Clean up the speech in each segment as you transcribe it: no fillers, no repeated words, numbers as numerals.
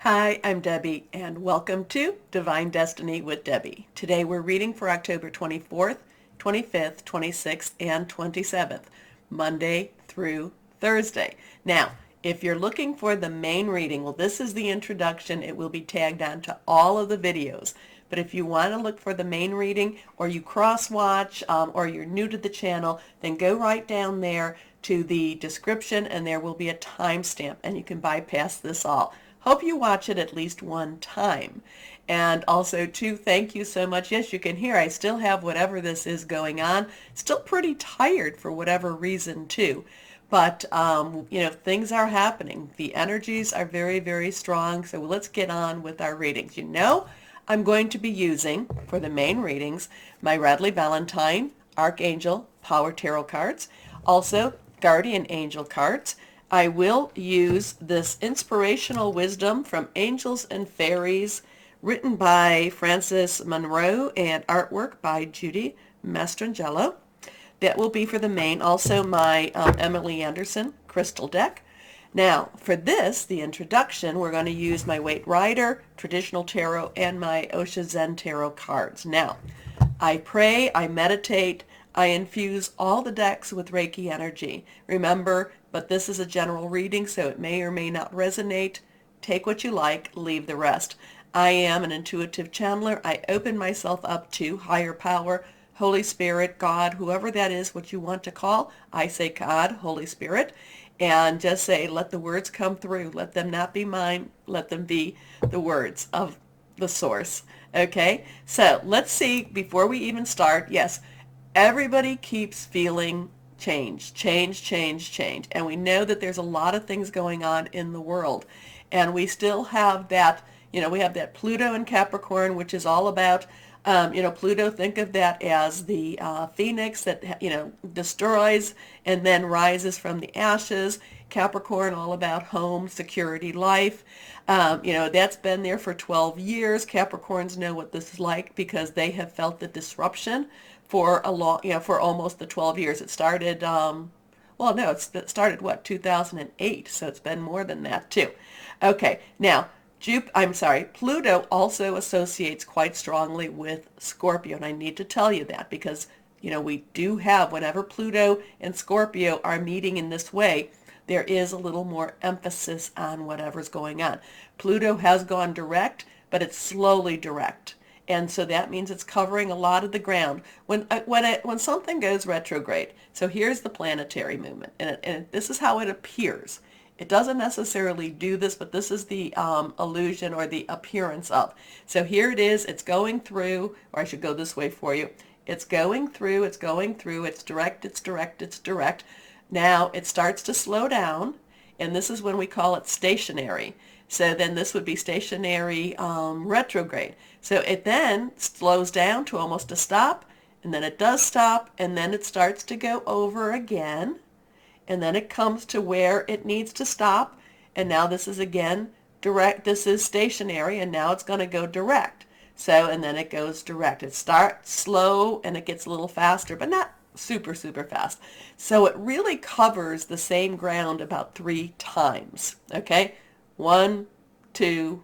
Hi, I'm Debbie, and welcome to Divine Destiny with Debbie. Today we're reading for October 24th, 25th, 26th, and 27th, Monday through Thursday. Now, if you're looking for the main reading, well, this is the introduction. It will be tagged on to all of the videos. But if you want to look for the main reading, or you cross-watch, or you're new to the channel, then go right down there to the description, and there will be a timestamp, and you can bypass this all. Hope you watch it at least one time. And also, too, thank you so much. Yes, you can hear I still have whatever this is going on. Still pretty tired for whatever reason, too. But, things are happening. The energies are very, very strong. So let's get on with our readings. I'm going to be using, for the main readings, my Radley Valentine Archangel Power Tarot cards. Also, Guardian Angel cards. I will use this inspirational wisdom from Angels and Fairies, written by Frances Monroe and artwork by Judy Mastrangelo. That will be for the main. Also, my Emily Anderson crystal deck. Now, for this, the introduction, we're going to use my Waite Rider Traditional Tarot and my Osho Zen Tarot cards. Now, I pray, I meditate, I infuse all the decks with Reiki energy. Remember, but this is a general reading, so it may or may not resonate. Take what you like, leave the rest. I am an intuitive channeler. I open myself up to higher power, Holy Spirit, God, whoever that is, what you want to call. I say God, Holy Spirit, and just say, let the words come through. Let them not be mine. Let them be the words of the source. Okay, so let's see, before we even start, yes, everybody keeps feeling change. And we know that there's a lot of things going on in the world. And we still have that, we have that Pluto in Capricorn, which is all about, Pluto, think of that as the phoenix that, destroys and then rises from the ashes. Capricorn, all about home, security, life. That's been there for 12 years. Capricorns know what this is like because they have felt the disruption for for almost the 12 years. It started, it started, 2008, so it's been more than that, too. Okay, now, Pluto also associates quite strongly with Scorpio, and I need to tell you that because, we do have, whenever Pluto and Scorpio are meeting in this way, there is a little more emphasis on whatever's going on. Pluto has gone direct, but it's slowly direct. And so that means it's covering a lot of the ground. When something goes retrograde, so here's the planetary movement, and this is how it appears. It doesn't necessarily do this, but this is the illusion or the appearance of. So here it is, it's going through, or I should go this way for you. It's going through, it's direct. Now it starts to slow down, and this is when we call it stationary. So then this would be stationary retrograde. So it then slows down to almost a stop, and then it does stop, and then it starts to go over again, and then it comes to where it needs to stop, and now this is again direct. This is stationary, and now it's going to go direct. So, and then it goes direct. It starts slow, and it gets a little faster, but not super, super fast. So it really covers the same ground about 3 times, okay? 1, 2,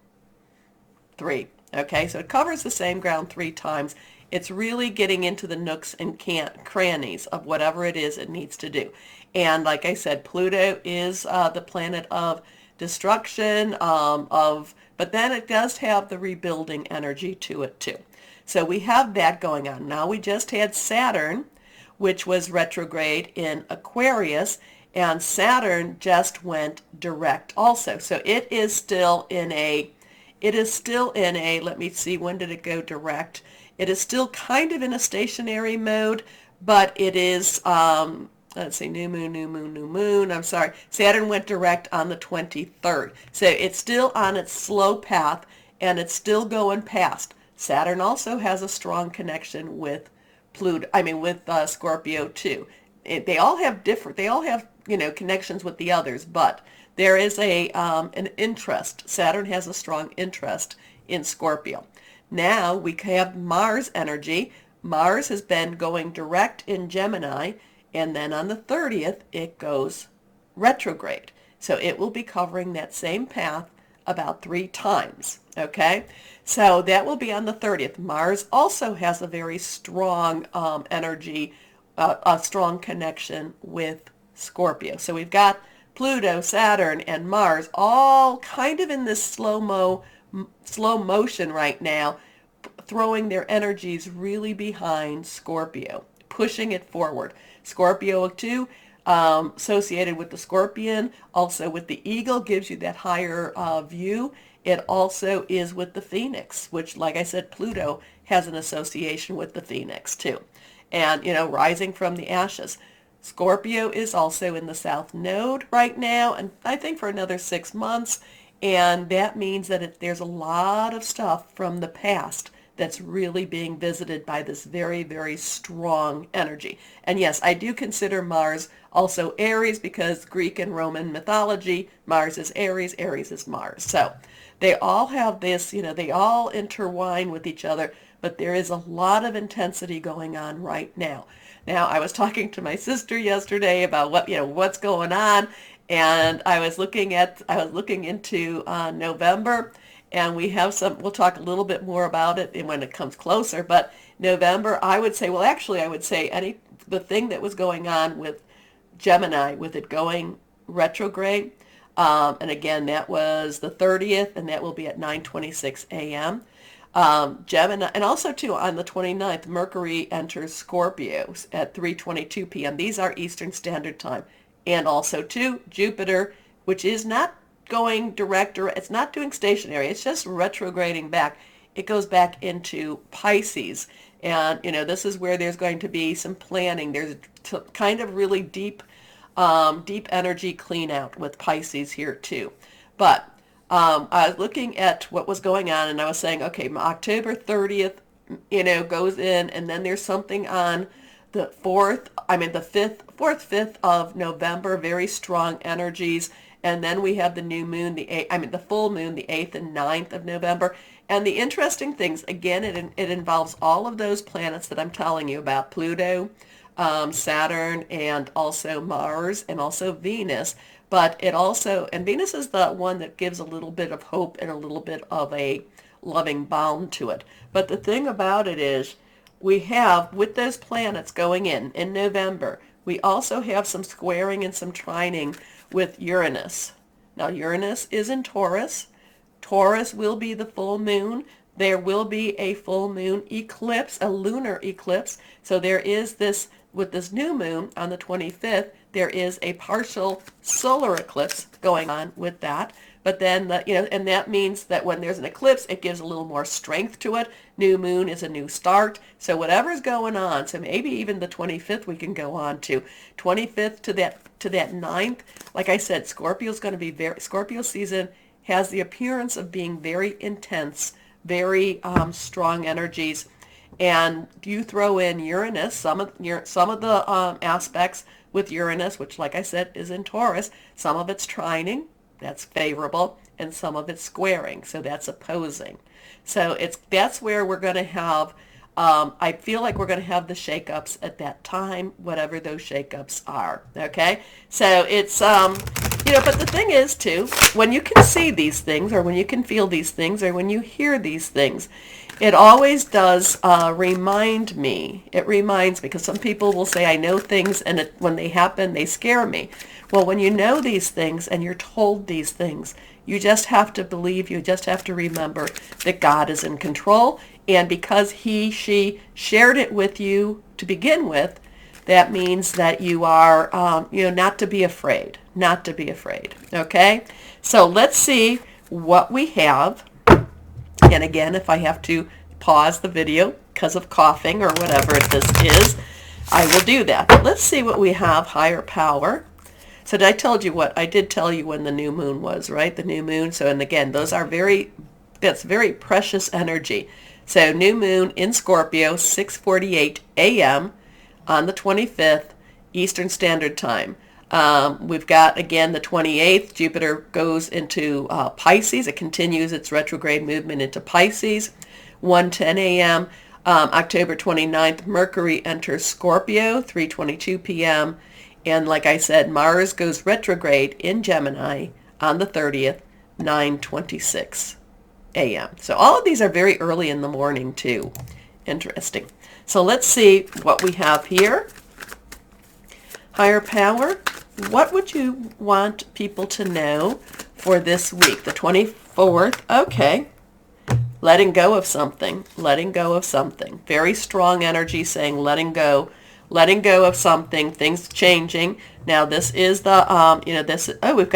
3. Okay, so it covers the same ground 3 times. It's really getting into the nooks and crannies of whatever it is it needs to do. And like I said, Pluto is the planet of destruction, but then it does have the rebuilding energy to it too. So we have that going on. Now we just had Saturn, which was retrograde in Aquarius, and Saturn just went direct also. So it is still in a, let me see, when did it go direct? It is still kind of in a stationary mode, but it is, let's see, new moon. I'm sorry. Saturn went direct on the 23rd. So it's still on its slow path, and it's still going past. Saturn also has a strong connection with Scorpio too. They all have connections with the others, but there is an interest. Saturn has a strong interest in Scorpio. Now we have Mars energy. Mars has been going direct in Gemini, and then on the 30th it goes retrograde. So it will be covering that same path about 3 times, okay? So that will be on the 30th. Mars also has a very strong energy, a strong connection with Scorpio. So we've got Pluto, Saturn, and Mars all kind of in this slow motion right now, throwing their energies really behind Scorpio, pushing it forward. Scorpio too, associated with the scorpion, also with the eagle, gives you that higher view. It also is with the phoenix, which, like I said, Pluto has an association with the phoenix too. And, rising from the ashes. Scorpio is also in the South Node right now, and I think for another 6 months. And that means that there's a lot of stuff from the past that's really being visited by this very, very strong energy. And yes, I do consider Mars also Aries, because Greek and Roman mythology, Mars is Aries, Aries is Mars. So they all have this, they all intertwine with each other, but there is a lot of intensity going on right now. Now, I was talking to my sister yesterday about what's going on, and I was looking into November, and we'll talk a little bit more about it when it comes closer. But November, I would say the thing that was going on with Gemini, with it going retrograde, and again, that was the 30th, and that will be at 9:26 a.m. Gemini, and also too on the 29th, Mercury enters Scorpio at 3:22 p.m. These are Eastern Standard Time. And also too, Jupiter, which is not going direct, or it's not doing stationary, it's just retrograding back. It goes back into Pisces. And, this is where there's going to be some planning. There's kind of really deep energy clean out with Pisces here too. But I was looking at what was going on, and I was saying, okay, October 30th, goes in, and then there's something on the 4th, 5th of November, very strong energies. And then we have the new moon, the full moon, the 8th and 9th of November. And the interesting things, again, it involves all of those planets that I'm telling you about, Pluto, Saturn, and also Mars, and also Venus. But and Venus is the one that gives a little bit of hope and a little bit of a loving balm to it. But the thing about it is, we have, with those planets going in November, we also have some squaring and some trining with Uranus. Now, Uranus is in Taurus. Taurus will be the full moon. There will be a full moon eclipse, a lunar eclipse. So there is this, with this new moon on the 25th, there is a partial solar eclipse going on with that. But then, and that means that when there's an eclipse, it gives a little more strength to it. New moon is a new start. So whatever's going on, so maybe even the 25th we can go on to. 25th to that 9th. Like I said, Scorpio season has the appearance of being very intense, very strong energies. And you throw in Uranus, some of the aspects with Uranus, which, like I said, is in Taurus. Some of it's trining. That's favorable, and some of it's squaring, so that's opposing. So that's where we're going to have, I feel like we're going to have the shakeups at that time, whatever those shakeups are, okay? So it's, but the thing is, too, when you can see these things, or when you can feel these things, or when you hear these things, it always does remind me. It reminds me, because some people will say, I know things, and when they happen, they scare me. Well, when you know these things and you're told these things, you just have to believe, you just have to remember that God is in control. And because she shared it with you to begin with, that means that you are, not to be afraid, okay? So let's see what we have. And again, if I have to pause the video because of coughing or whatever this is, I will do that. But let's see what we have, higher power. So I did tell you when the new moon was, right? The new moon. So, and again, that's very precious energy. So new moon in Scorpio, 6:48 a.m. on the 25th, Eastern Standard Time. We've got, again, the 28th, Jupiter goes into Pisces. It continues its retrograde movement into Pisces. 1:10 a.m. October 29th, Mercury enters Scorpio, 3:22 p.m. And like I said, Mars goes retrograde in Gemini on the 30th, 9:26 a.m. So all of these are very early in the morning too. Interesting. So let's see what we have here. Higher power, what would you want people to know for this week, the 24th? Okay. Letting go of something, letting go of something. Very strong energy saying letting go of something, things changing. Now this is the, we've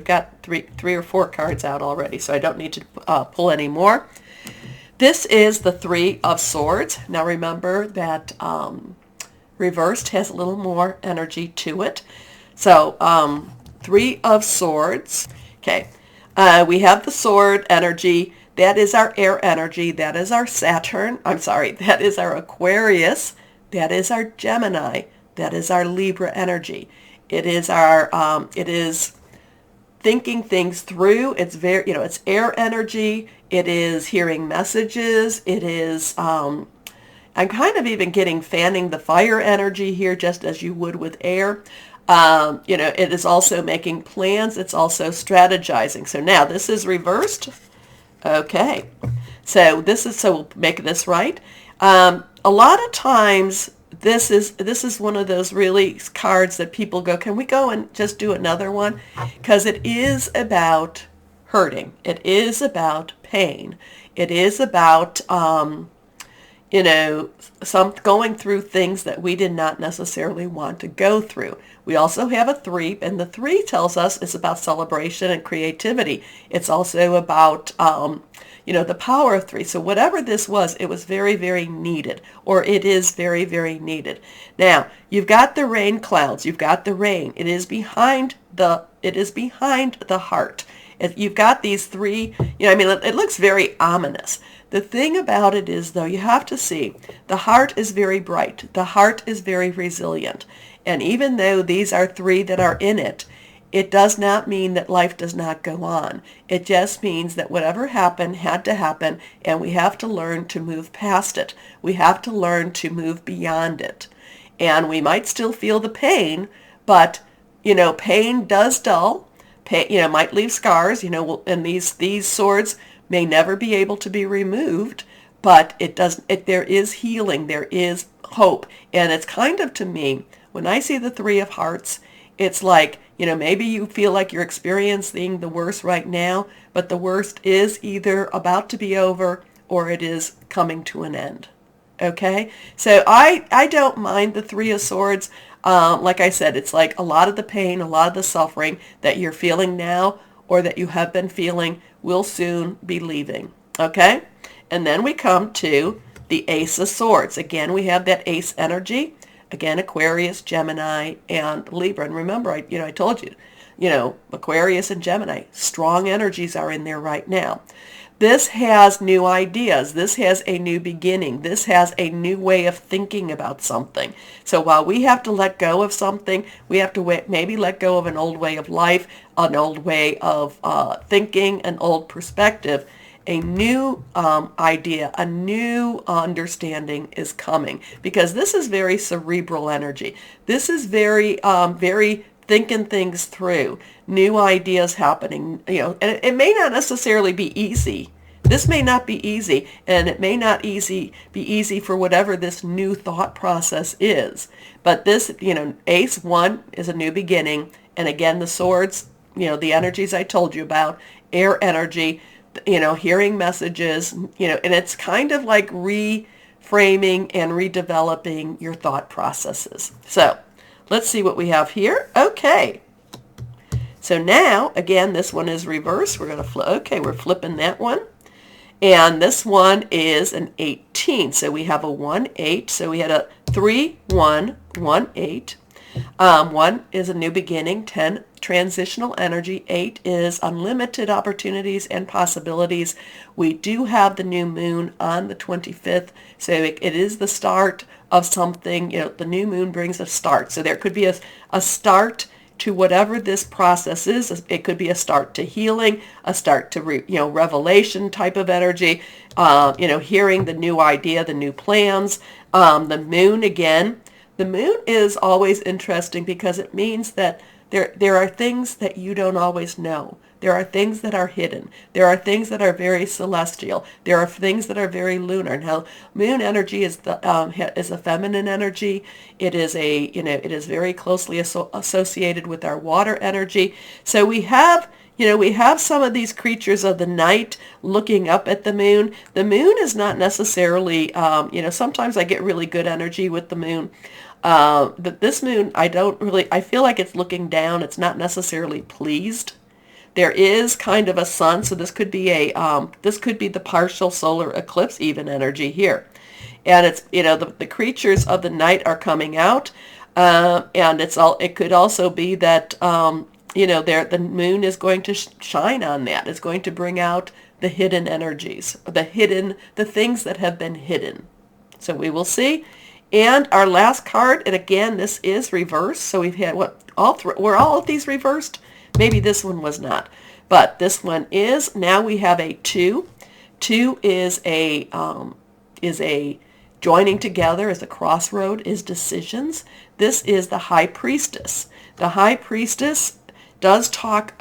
got three or four cards out already, so I don't need to pull any more. This is the Three of Swords. Now remember that reversed has a little more energy to it. So Three of Swords. Okay, we have the sword energy. That is our air energy. That is our Saturn. That is our Aquarius. That is our Gemini. That is our Libra energy. It is thinking things through. It's it's air energy. It is hearing messages. It is, I'm kind of even getting fanning the fire energy here, just as you would with air. It is also making plans. It's also strategizing. So now this is reversed. Okay, so we'll make this right. A lot of times this is one of those really cards that people go, can we go and just do another one? Because it is about hurting. It is about pain. It is about some going through things that we did not necessarily want to go through. We also have a 3, and the 3 tells us it's about celebration and creativity. It's also about, the power of 3. So whatever this was, it was very, very needed, or it is very, very needed. Now, you've got the rain clouds. You've got the rain. It is behind the heart. You've got these 3, it looks very ominous. The thing about it is, though, you have to see, the heart is very bright. The heart is very resilient. And even though these are 3 that are in it, it does not mean that life does not go on. It just means that whatever happened had to happen, and we have to learn to move past it. We have to learn to move beyond it. And we might still feel the pain, but, pain does dull. Pain, might leave scars, and these swords may never be able to be removed, but there is healing, there is hope. And it's kind of, to me, when I see the 3 of Hearts, it's like, maybe you feel like you're experiencing the worst right now, but the worst is either about to be over or it is coming to an end. Okay? So I don't mind the 3 of Swords. Like I said, it's like a lot of the pain, a lot of the suffering that you're feeling now or that you have been feeling will soon be leaving. Okay? And then we come to the Ace of Swords. Again, we have that ace energy. Again, Aquarius, Gemini, and Libra. And remember, I told you, Aquarius and Gemini, strong energies are in there right now. This has new ideas. This has a new beginning. This has a new way of thinking about something. So while we have to let go of something, we have to maybe let go of an old way of life, an old way of thinking, an old perspective. A new idea, a new understanding is coming, because this is very cerebral energy. This is very, very thinking things through, new ideas happening, and it may not necessarily be easy. This may not be easy, and it may not be easy for whatever this new thought process is. But this, Ace 1 is a new beginning, and again, the swords, the energies I told you about, air energy, hearing messages, and it's kind of like reframing and redeveloping your thought processes. So let's see what we have here. Okay. So now, again, this one is reversed. We're going to flip. Okay, we're flipping that one. And this one is an 18. So we have a 1-8. So we had a 3-1, 1-8. 1 is a new beginning. 10, transitional energy. 8 is unlimited opportunities and possibilities. We do have the new moon on the 25th. So it is the start of something. The new moon brings a start. So there could be a start to whatever this process is. It could be a start to healing, a start to revelation type of energy, hearing the new idea, the new plans. The moon, again, the moon is always interesting because it means that there are things that you don't always know. There are things that are hidden. There are things that are very celestial. There are things that are very lunar. Now, moon energy is is a feminine energy. It is it is very closely associated with our water energy. So we have we have some of these creatures of the night looking up at the moon. The moon is not necessarily, sometimes I get really good energy with the moon. But this moon, I feel like it's looking down. It's not necessarily pleased. There is kind of a sun, so this could be this could be the partial solar eclipse even energy here. And it's, the creatures of the night are coming out. And it could also be that, the moon is going to shine on that. It's going to bring out the hidden energies, the things that have been hidden. So we will see. And our last card, and again, this is reversed. So we've had were all of these reversed? Maybe this one was not, but this one is. Now we have a 2. 2 is a joining together, is a crossroad, is decisions. This is the High Priestess. The High Priestess does talk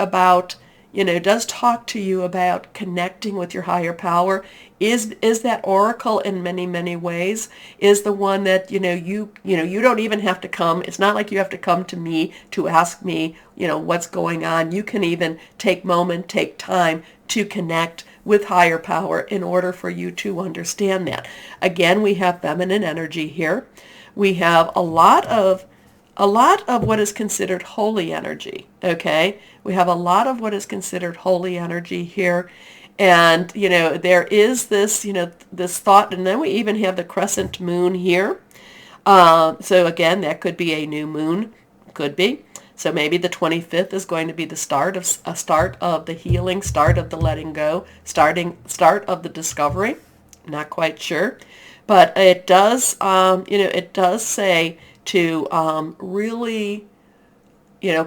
to you about connecting with your higher power. Is that oracle in many, many ways, is the one that, you don't even have to come. It's not like you have to come to me to ask me, what's going on. You can even take time to connect with higher power in order for you to understand that. Again, we have feminine energy here. We have a lot of what is considered holy energy, okay? We have a lot of what is considered holy energy here. And, there is this, this thought, and then we even have the crescent moon here. So again, that could be a new moon, could be. So maybe the 25th is going to be the start of the healing, start of the letting go, start of the discovery. Not quite sure, but it does, it does say to really,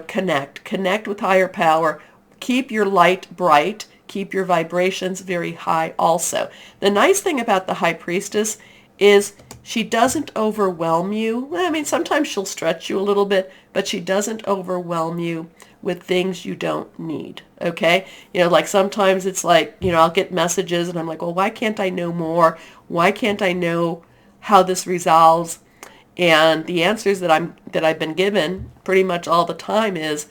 connect with higher power, keep your light bright, keep your vibrations very high also. The nice thing about the High Priestess is she doesn't overwhelm you. I mean, sometimes she'll stretch you a little bit, but she doesn't overwhelm you with things you don't need, okay? Like sometimes it's like, I'll get messages and I'm like, well, why can't I know more? Why can't I know how this resolves? And the answers that I've been given pretty much all the time is,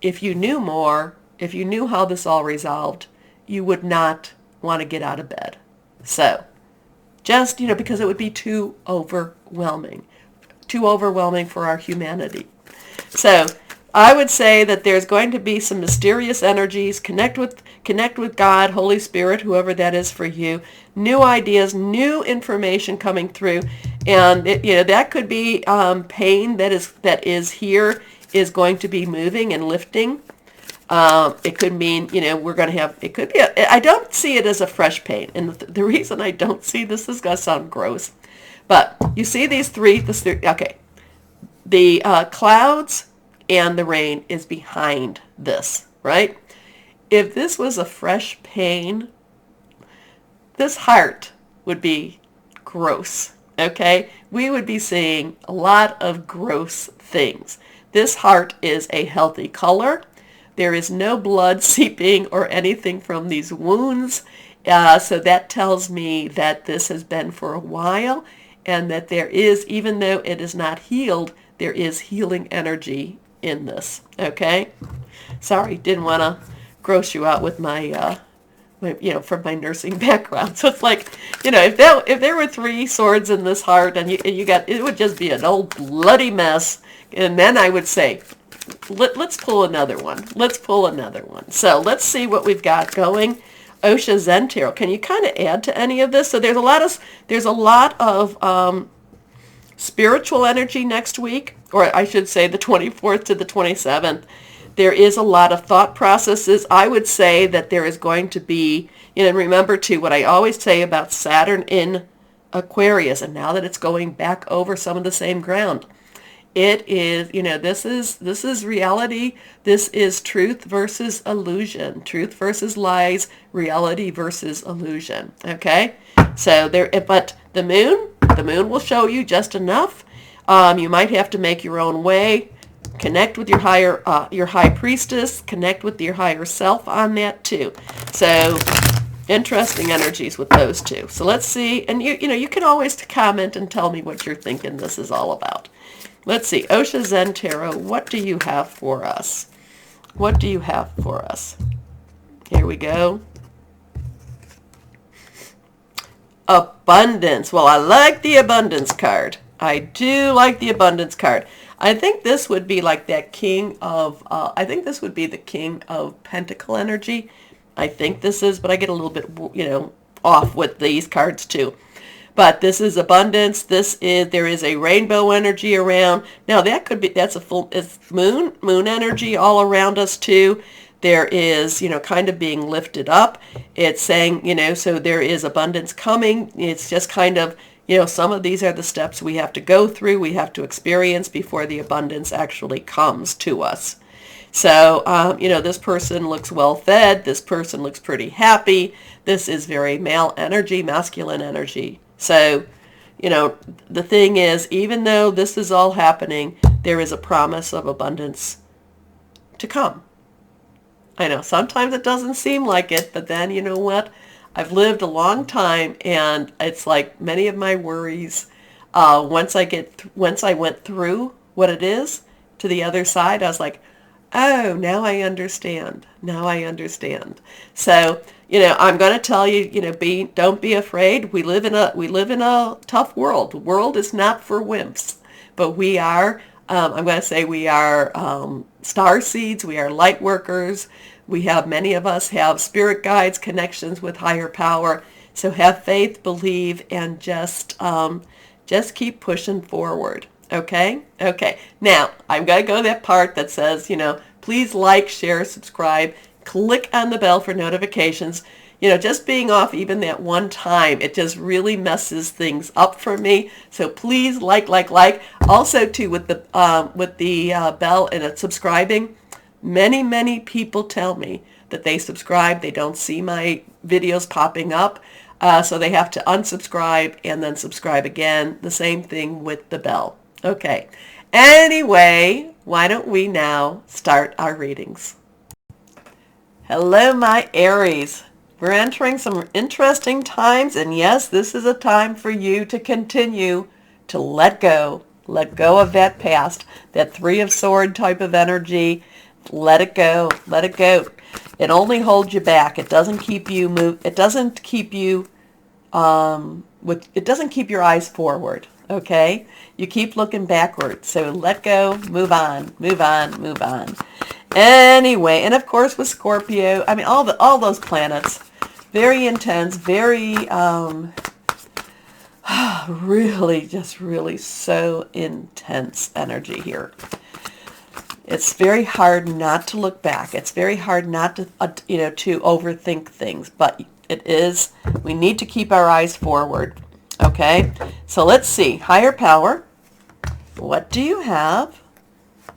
if you knew more, if you knew how this all resolved, you would not want to get out of bed. So just, because it would be too overwhelming for our humanity. So I would say that there's going to be some mysterious energies. Connect with God, Holy Spirit, whoever that is for you. New ideas, new information coming through, and that could be pain that is here is going to be moving and lifting. It could mean we're going to have. It could be. I don't see it as a fresh pain, and the reason I don't see this is going to sound gross, but you see these three. Okay, the clouds and the rain is behind this, right? If this was a fresh pain, this heart would be gross, okay? We would be seeing a lot of gross things. This heart is a healthy color. There is no blood seeping or anything from these wounds. So that tells me that this has been for a while, and that there is, even though it is not healed, there is healing energy in this, okay? Sorry, didn't want to gross you out with my, from my nursing background. So it's like, if there were 3 swords in this heart, and you got, it would just be an old bloody mess. And then I would say, let's pull another one. Let's pull another one. So let's see what we've got going. Osha Zen Tarot. Can you kind of add to any of this? So there's a lot of spiritual energy next week, or I should say the 24th to the 27th. There is a lot of thought processes. I would say that there is going to be, remember too, what I always say about Saturn in Aquarius, and now that it's going back over some of the same ground, it is, this is reality. This is truth versus illusion, truth versus lies, reality versus illusion. Okay. So but the moon will show you just enough. You might have to make your own way. Connect with your high priestess. Connect with your higher self on that too. So interesting energies with those two. So let's see. And you can always comment and tell me what you're thinking this is all about. Let's see. Osha Zen Tarot, what do you have for us? What do you have for us? Here we go. Abundance. Well, I like the abundance card. I do like the abundance card. I think this would be like that king of, I think this would be the king of pentacle energy. I think this is, but I get a little bit, off with these cards too. But this is abundance. There is a rainbow energy around. Now that could be, it's moon energy all around us too. There is, kind of being lifted up. It's saying, so there is abundance coming. It's just kind of, some of these are the steps we have to go through, we have to experience before the abundance actually comes to us. So, this person looks well fed. This person looks pretty happy. This is very male energy, masculine energy. So, the thing is, even though this is all happening, there is a promise of abundance to come. I know sometimes it doesn't seem like it, but then you know what? I've lived a long time, and it's like many of my worries, once I went through what it is to the other side, I was like, oh, now I understand. Now I understand. So, I'm going to tell you, don't be afraid. We live in a tough world. The world is not for wimps, but we are, I'm going to say we are star seeds. We are light workers. Many of us have spirit guides, connections with higher power. So have faith, believe, and just keep pushing forward. Okay? Okay. Now, I'm going to go to that part that says, please like, share, subscribe, click on the bell for notifications. Just being off even that one time, it just really messes things up for me. So please like. Also, too, with the bell and subscribing, many people tell me that they subscribe. They don't see my videos popping up. So they have to unsubscribe and then subscribe again. The same thing with the bell. Okay. Anyway, why don't we now start our readings? Hello, my Aries. We're entering some interesting times, and yes, this is a time for you to continue to let go. Let go of that past, that Three of Swords type of energy. Let it go. Let it go. It only holds you back. It doesn't keep you It doesn't keep you it doesn't keep your eyes forward. Okay? You keep looking backwards. So let go, move on, move on, move on. Anyway, and of course with Scorpio, I mean all those planets, very intense, very really so intense energy here. It's very hard not to look back. It's very hard not to to overthink things, but we need to keep our eyes forward. Okay, so let's see. Higher power, what do you have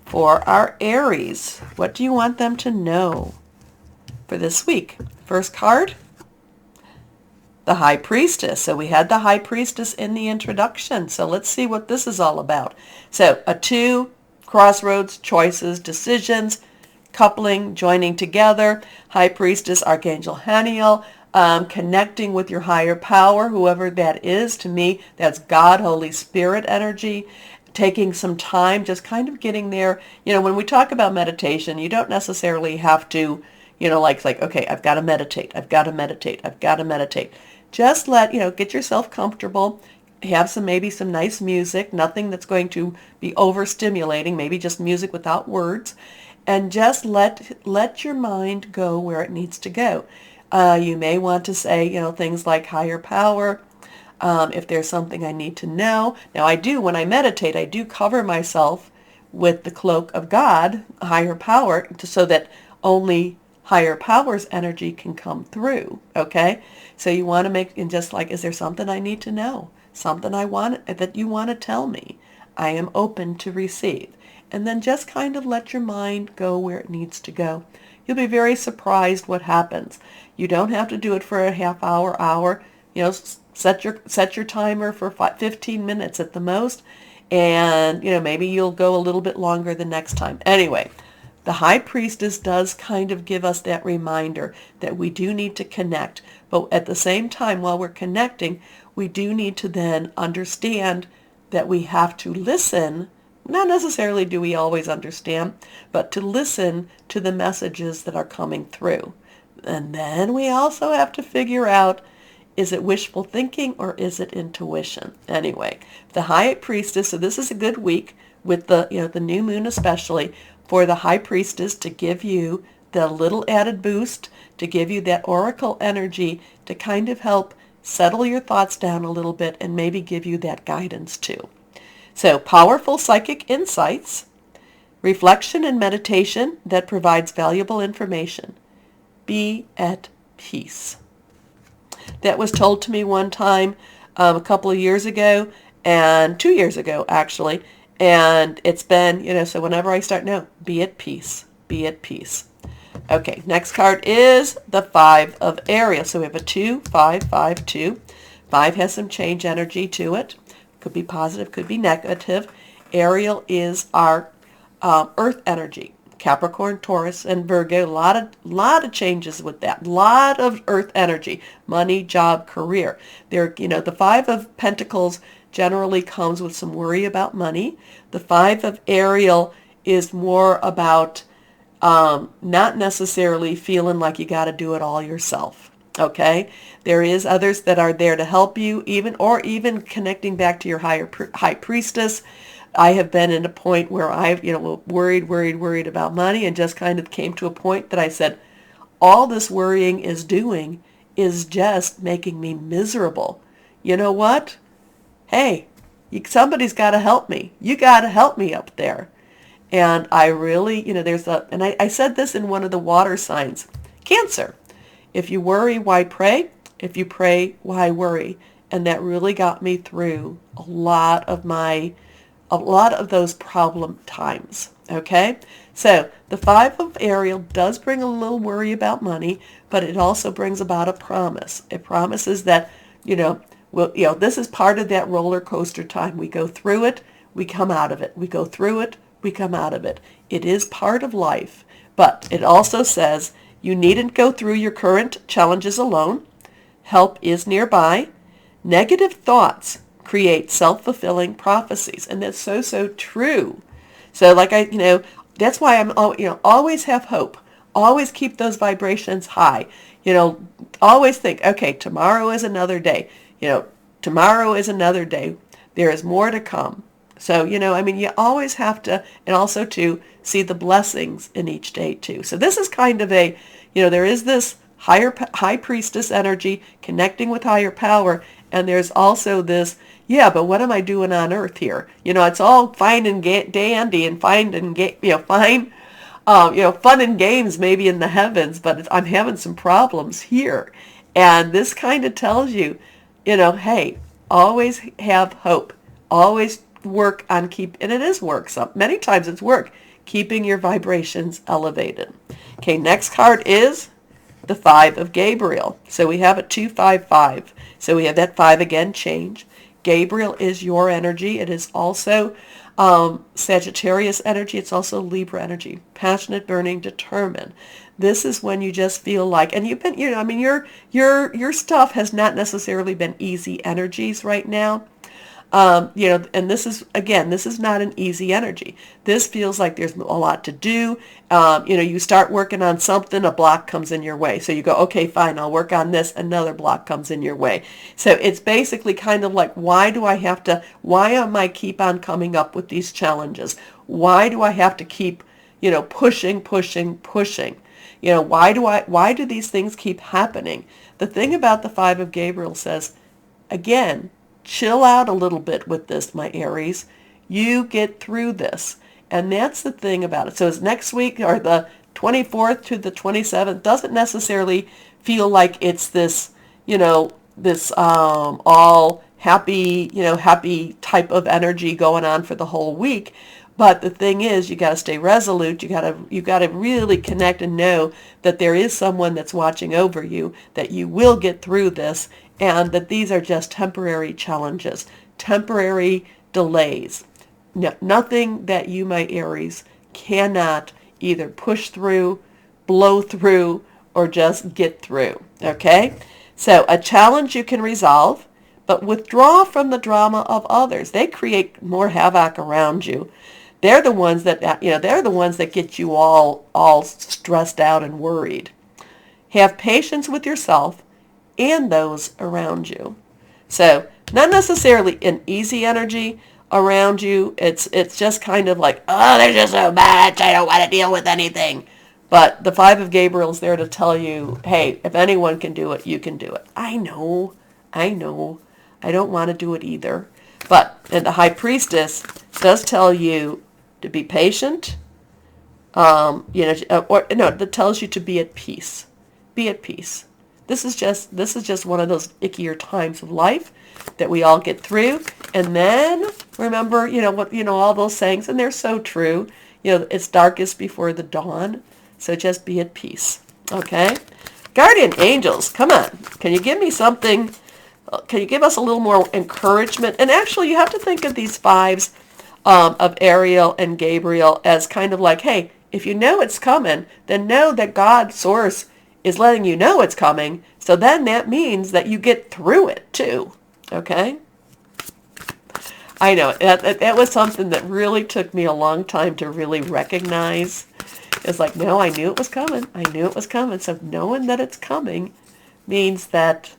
for our Aries? What do you want them to know for this week? First card, the High Priestess. So we had the High Priestess in the introduction. So let's see what this is all about. So a 2, crossroads, choices, decisions, coupling, joining together. High Priestess, Archangel Haniel. Connecting with your higher power, whoever that is. To me, that's God, Holy Spirit energy. Taking some time, just kind of getting there. When we talk about meditation, you don't necessarily have to, like, okay, I've got to meditate. I've got to meditate. I've got to meditate. Just get yourself comfortable. Have maybe some nice music, nothing that's going to be overstimulating, maybe just music without words. And just let your mind go where it needs to go. You may want to say, things like higher power, if there's something I need to know. Now when I meditate, I do cover myself with the cloak of God, higher power, so that only higher power's energy can come through. Okay? So you want to is there something I need to know? Something that you want to tell me? I am open to receive. And then just kind of let your mind go where it needs to go. You'll be very surprised what happens. You don't have to do it for a half hour. Set your timer for 15 minutes at the most, And, maybe you'll go a little bit longer the next time. Anyway, the High Priestess does kind of give us that reminder that we do need to connect. But at the same time, while we're connecting, we do need to then understand that we have to listen. Not necessarily do we always understand, but to listen to the messages that are coming through. And then we also have to figure out, is it wishful thinking or is it intuition? Anyway, the High Priestess, so this is a good week with the new moon especially, for the High Priestess to give you the little added boost, to give you that oracle energy to kind of help settle your thoughts down a little bit and maybe give you that guidance too. So powerful psychic insights, reflection and meditation that provides valuable information. Be at peace. That was told to me one time a couple of years ago, and 2 years ago actually, and it's been, so whenever I start, no, be at peace, be at peace. Okay, next card is the 5 of Aries. So we have a 2, 5, 5, 2. 5 has some change energy to it. Could be positive, could be negative. Ariel is our earth energy. Capricorn, Taurus, and Virgo. A lot of changes with that. A lot of earth energy. Money, job, career. The 5 of Pentacles generally comes with some worry about money. The 5 of Ariel is more about not necessarily feeling like you got to do it all yourself. Okay, there is others that are there to help you, even connecting back to your high priestess. I have been in a point where I've worried about money, and just kind of came to a point that I said, all this worrying is doing is just making me miserable. You know what? Hey, somebody's got to help me. You got to help me up there. And I really, I said this in one of the water signs, Cancer. If you worry, why pray? If you pray, why worry? And that really got me through a lot of those problem times. Okay? So the 5 of Ariel does bring a little worry about money, but it also brings about a promise. It promises that, this is part of that roller coaster time. We go through it, we come out of it. We go through it, we come out of it. It is part of life, but it also says you needn't go through your current challenges alone. Help is nearby. Negative thoughts create self-fulfilling prophecies, and that's so true. So that's why I'm always have hope. Always keep those vibrations high. Always think, okay, tomorrow is another day. Tomorrow is another day. There is more to come. So, you always have to, and also to see the blessings in each day too. So this is kind of there is this high priestess energy connecting with higher power, and there's also this, but what am I doing on earth here? It's all fine and dandy and fine and fun and games maybe in the heavens, but I'm having some problems here. And this kind of tells you, hey, always have hope. Always work on and it is work. Many times it's work, keeping your vibrations elevated. Okay, next card is the 5 of Gabriel. So we have a 2, 5, 5. So we have that 5 again, change. Gabriel is your energy. It is also Sagittarius energy. It's also Libra energy. Passionate, burning, determined. This is when you just feel like, and you've been, your stuff has not necessarily been easy energies right now. And this is not an easy energy. This feels like there's a lot to do. You start working on something, a block comes in your way. So you go, okay, fine, I'll work on this. Another block comes in your way. So it's basically kind of like, why am I keep on coming up with these challenges? Why do I have to keep, pushing? Why do these things keep happening? The thing about the 5 of Gabriel says, again, chill out a little bit with this, my Aries. You get through this. And that's the thing about it. So it's next week, or the 24th to the 27th, doesn't necessarily feel like it's this, this all happy, happy type of energy going on for the whole week. But the thing is, you got to stay resolute. You got to really connect and know that there is someone that's watching over you, that you will get through this, and that these are just temporary challenges, temporary delays. nothing that you, my Aries, cannot either push through, blow through, or just get through. Okay? So a challenge you can resolve, but withdraw from the drama of others. They create more havoc around you. They're the ones that, they're the ones that get you all stressed out and worried. Have patience with yourself and those around you. So not necessarily an easy energy around you. It's just kind of like, oh, they're just so much. I don't want to deal with anything. But the Five of Gabriel is there to tell you, hey, if anyone can do it, you can do it. I know. I don't want to do it either. And the High Priestess does tell you to be patient. That tells you to be at peace. Be at peace. This is just one of those ickier times of life that we all get through. And then remember, all those sayings, and they're so true. It's darkest before the dawn. So just be at peace. Okay? Guardian angels, come on. Can you give me something? Can you give us a little more encouragement? And actually, you have to think of these fives of Ariel and Gabriel as kind of like, hey, if you know it's coming, then know that God, Source, is letting you know it's coming. So then that means that you get through it too. Okay? I know. That was something that really took me a long time to really recognize. It's like, no, I knew it was coming. I knew it was coming. So knowing that it's coming means that,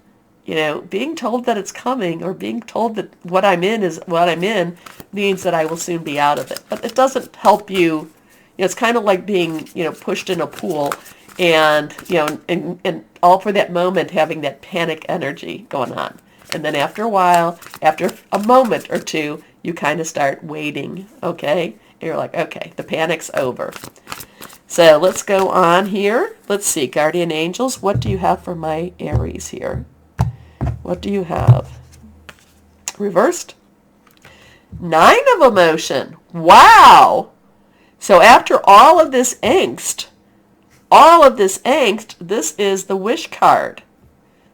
being told that it's coming or being told that what I'm in is what I'm in means that I will soon be out of it. But it doesn't help you. It's kind of like being, pushed in a pool and, and all for that moment having that panic energy going on. And then after a while, after a moment or two, you kind of start waiting, okay? And you're like, okay, the panic's over. So let's go on here. Let's see, Guardian Angels, what do you have for my Aries here? What do you have? Reversed? 9 of emotion. Wow! So after all of this angst, this is the wish card.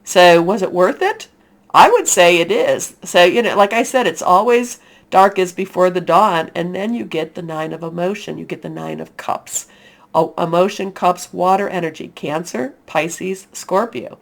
So was it worth it? I would say it is. So, like I said, it's always darkest before the dawn, and then you get the 9 of emotion. You get the 9 of cups. Emotion, cups, water energy, Cancer, Pisces, Scorpio.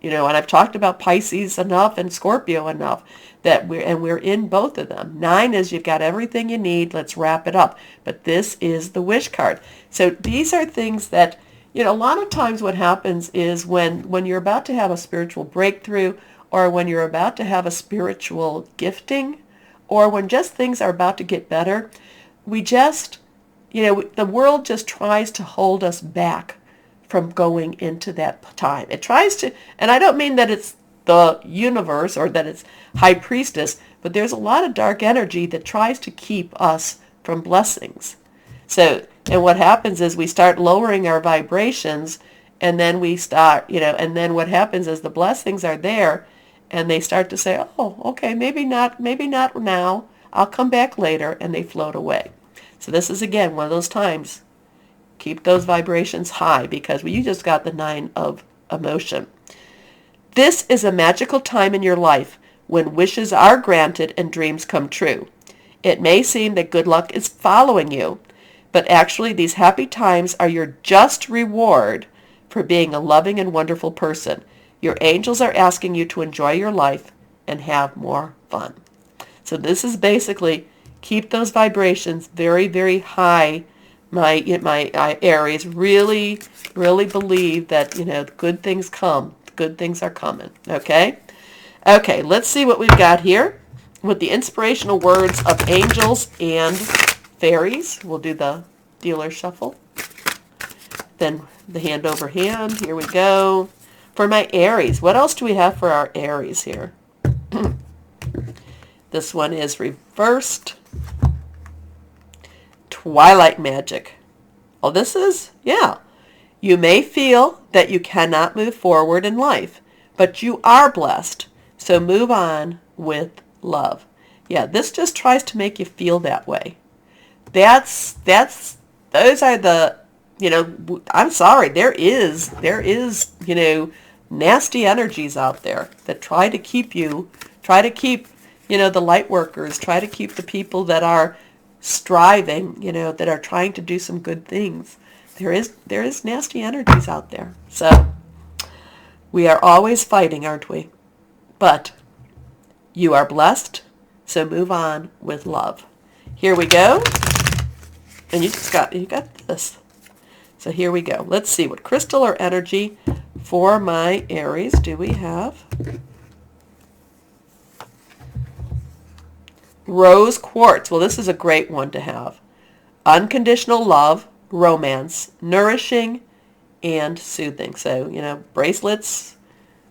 And I've talked about Pisces enough and Scorpio enough that we're in both of them. 9 is you've got everything you need. Let's wrap it up. But this is the wish card. So these are things that, a lot of times what happens is when you're about to have a spiritual breakthrough, or when you're about to have a spiritual gifting, or when just things are about to get better, we just, the world just tries to hold us back from going into that time. It tries to, and I don't mean that it's the universe or that it's High Priestess, but there's a lot of dark energy that tries to keep us from blessings. So, and what happens is we start lowering our vibrations, and then we start, and then what happens is the blessings are there, and they start to say, oh, okay, maybe not now. I'll come back later, and they float away. So this is, again, one of those times. Keep those vibrations high, because you just got the 9 of emotion. This is a magical time in your life when wishes are granted and dreams come true. It may seem that good luck is following you, but actually these happy times are your just reward for being a loving and wonderful person. Your angels are asking you to enjoy your life and have more fun. So this is basically keep those vibrations very, very high. My Aries, really, really believe that, good things come. Good things are coming. Okay? Okay, let's see what we've got here with the inspirational words of angels and fairies. We'll do the dealer shuffle. Then the hand over hand. Here we go. For my Aries, what else do we have for our Aries here? This one is reversed. Twilight magic. Oh, this is, yeah. You may feel that you cannot move forward in life, but you are blessed. So move on with love. Yeah, this just tries to make you feel that way. Those are the, I'm sorry, there is, nasty energies out there that try to keep, the light workers, try to keep the people that are striving, that are trying to do some good things. There is nasty energies out there. So we are always fighting, aren't we? But you are blessed, so move on with love. Here we go. And you got this. So here we go. Let's see what crystal or energy for my Aries do we have? Rose quartz. Well, this is a great one to have. Unconditional love, romance, nourishing, and soothing. So, bracelets.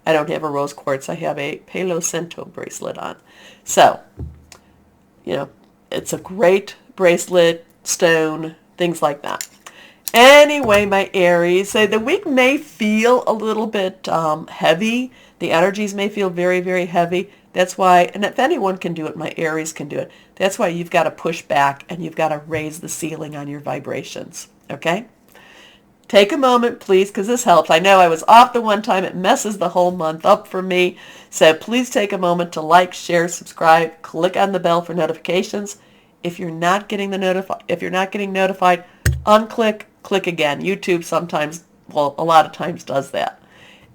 I don't have a rose quartz. I have a Palo Santo bracelet on. So, it's a great bracelet, stone, things like that. Anyway, my Aries, so the week may feel a little bit heavy. The energies may feel very, very heavy. That's why, and if anyone can do it, my Aries can do it. That's why you've got to push back and you've got to raise the ceiling on your vibrations, okay? Take a moment, please, because this helps. I know I was off the one time. It messes the whole month up for me. So please take a moment to like, share, subscribe, click on the bell for notifications. If you're not getting notified, unclick, click again. YouTube sometimes, well, a lot of times does that.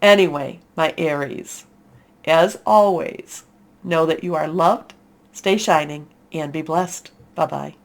Anyway, my Aries, as always, know that you are loved, stay shining, and be blessed. Bye-bye.